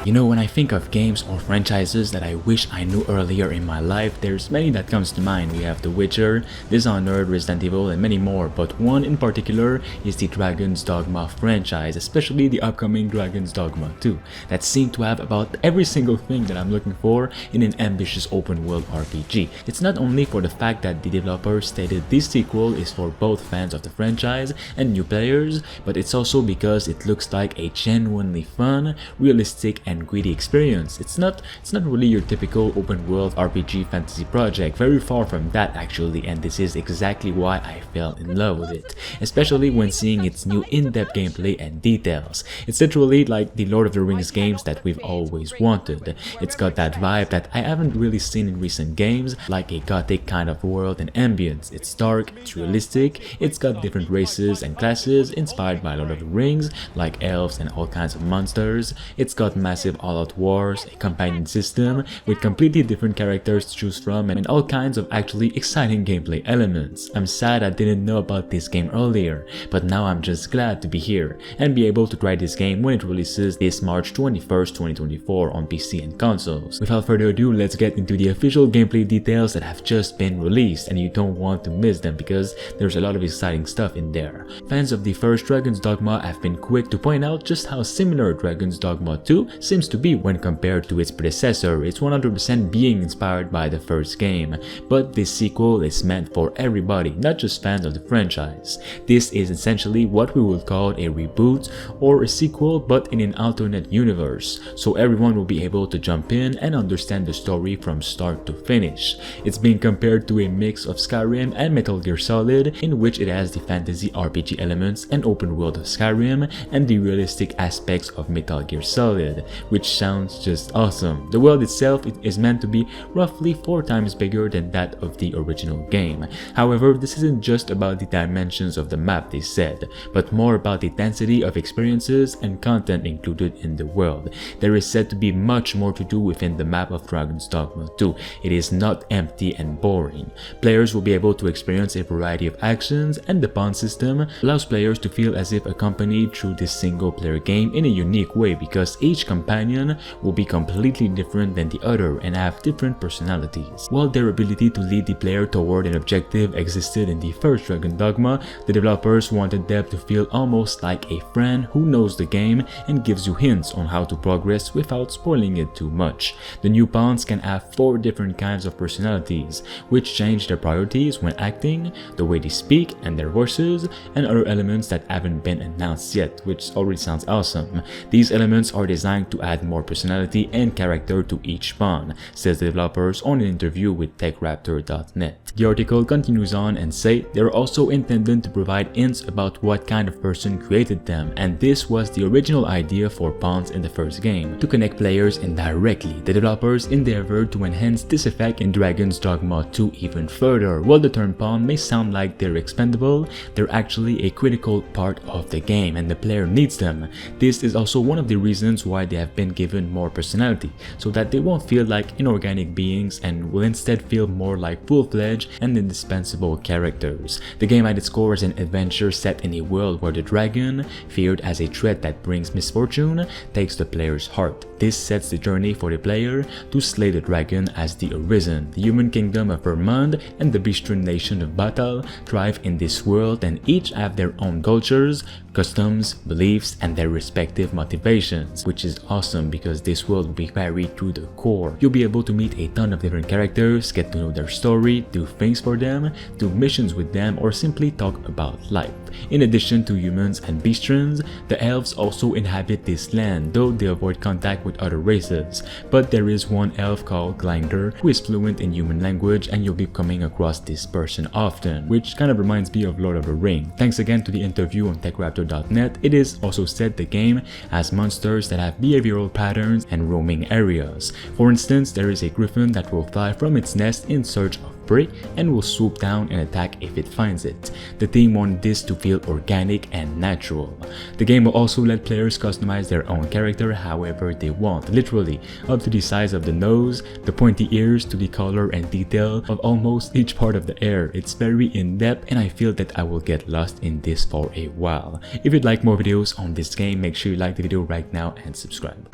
You know, when I think of games or franchises that I wish I knew earlier in my life, there's many that comes to mind. We have The Witcher, Dishonored, Resident Evil, and many more, but one in particular is the Dragon's Dogma franchise, especially the upcoming Dragon's Dogma 2, that seem to have about every single thing that I'm looking for in an ambitious open world RPG. It's not only for the fact that the developers stated this sequel is for both fans of the franchise and new players, but it's also because it looks like a genuinely fun, realistic, and gritty experience. It's not really your typical open world RPG fantasy project, very far from that actually, and this is exactly why I fell in love with it, especially when seeing its new in-depth gameplay and details. It's literally like the Lord of the Rings games that we've always wanted. It's got that vibe that I haven't really seen in recent games, like a gothic kind of world and ambience. It's dark, it's realistic, it's got different races and classes inspired by Lord of the Rings, like elves and all kinds of monsters. It's got massive all-out wars, a companion system with completely different characters to choose from, and all kinds of actually exciting gameplay elements. I'm sad I didn't know about this game earlier, but now I'm just glad to be here and be able to try this game when it releases this March 21st, 2024 on PC and consoles. Without further ado, let's get into the official gameplay details that have just been released, and you don't want to miss them because there's a lot of exciting stuff in there. Fans of the first Dragon's Dogma have been quick to point out just how similar Dragon's Dogma 2 seems to be when compared to its predecessor. It's 100% being inspired by the first game, but this sequel is meant for everybody, not just fans of the franchise. This is essentially what we would call a reboot or a sequel, but in an alternate universe, so everyone will be able to jump in and understand the story from start to finish. It's being compared to a mix of Skyrim and Metal Gear Solid, in which it has the fantasy RPG elements and open world of Skyrim and the realistic aspects of Metal Gear Solid, which sounds just awesome. The world itself is meant to be roughly 4 times bigger than that of the original game. However, this isn't just about the dimensions of the map, they said, but more about the density of experiences and content included in the world. There is said to be much more to do within the map of Dragon's Dogma 2. It is not empty and boring. Players will be able to experience a variety of actions, and the pawn system allows players to feel as if accompanied through this single player game in a unique way, because each companion will be completely different than the other and have different personalities. While their ability to lead the player toward an objective existed in the first Dragon Dogma, the developers wanted them to feel almost like a friend who knows the game and gives you hints on how to progress without spoiling it too much. The new pawns can have 4 different kinds of personalities, which change their priorities when acting, the way they speak and their voices, and other elements that haven't been announced yet, which already sounds awesome. These elements are designed to add more personality and character to each pawn, says the developers on an interview with TechRaptor.net. The article continues on and say they're also intended to provide hints about what kind of person created them, and this was the original idea for pawns in the first game, to connect players indirectly. The developers endeavored to enhance this effect in Dragon's Dogma 2 even further. While the term pawn may sound like they're expendable, they're actually a critical part of the game and the player needs them. This is also one of the reasons why they have been given more personality, so that they won't feel like inorganic beings and will instead feel more like full-fledged and indispensable characters. The game at its core is an adventure set in a world where the dragon, feared as a threat that brings misfortune, takes the player's heart. This sets the journey for the player to slay the dragon as the Arisen. The human kingdom of Vermont and the bestial nation of Batal thrive in this world, and each have their own cultures, customs, beliefs, and their respective motivations, which is awesome because this world will be varied to the core. You'll be able to meet a ton of different characters, get to know their story, do things for them, do missions with them, or simply talk about life. In addition to humans and bestians, the elves also inhabit this land, though they avoid contact with other races. But there is one elf called Glinder who is fluent in human language, and you'll be coming across this person often, which kind of reminds me of Lord of the Rings. Thanks again to the interview on TechRaptor.net. It is also said the game has monsters that have behavioral patterns and roaming areas. For instance, there is a griffin that will fly from its nest in search of prey and will swoop down and attack if it finds it. The team wanted this to feel organic and natural. The game will also let players customize their own character however they want, literally up to the size of the nose, the pointy ears, to the color and detail of almost each part of the hair. It's very in-depth and I feel that I will get lost in this for a while. If you'd like more videos on this game, make sure you like the video right now and subscribe.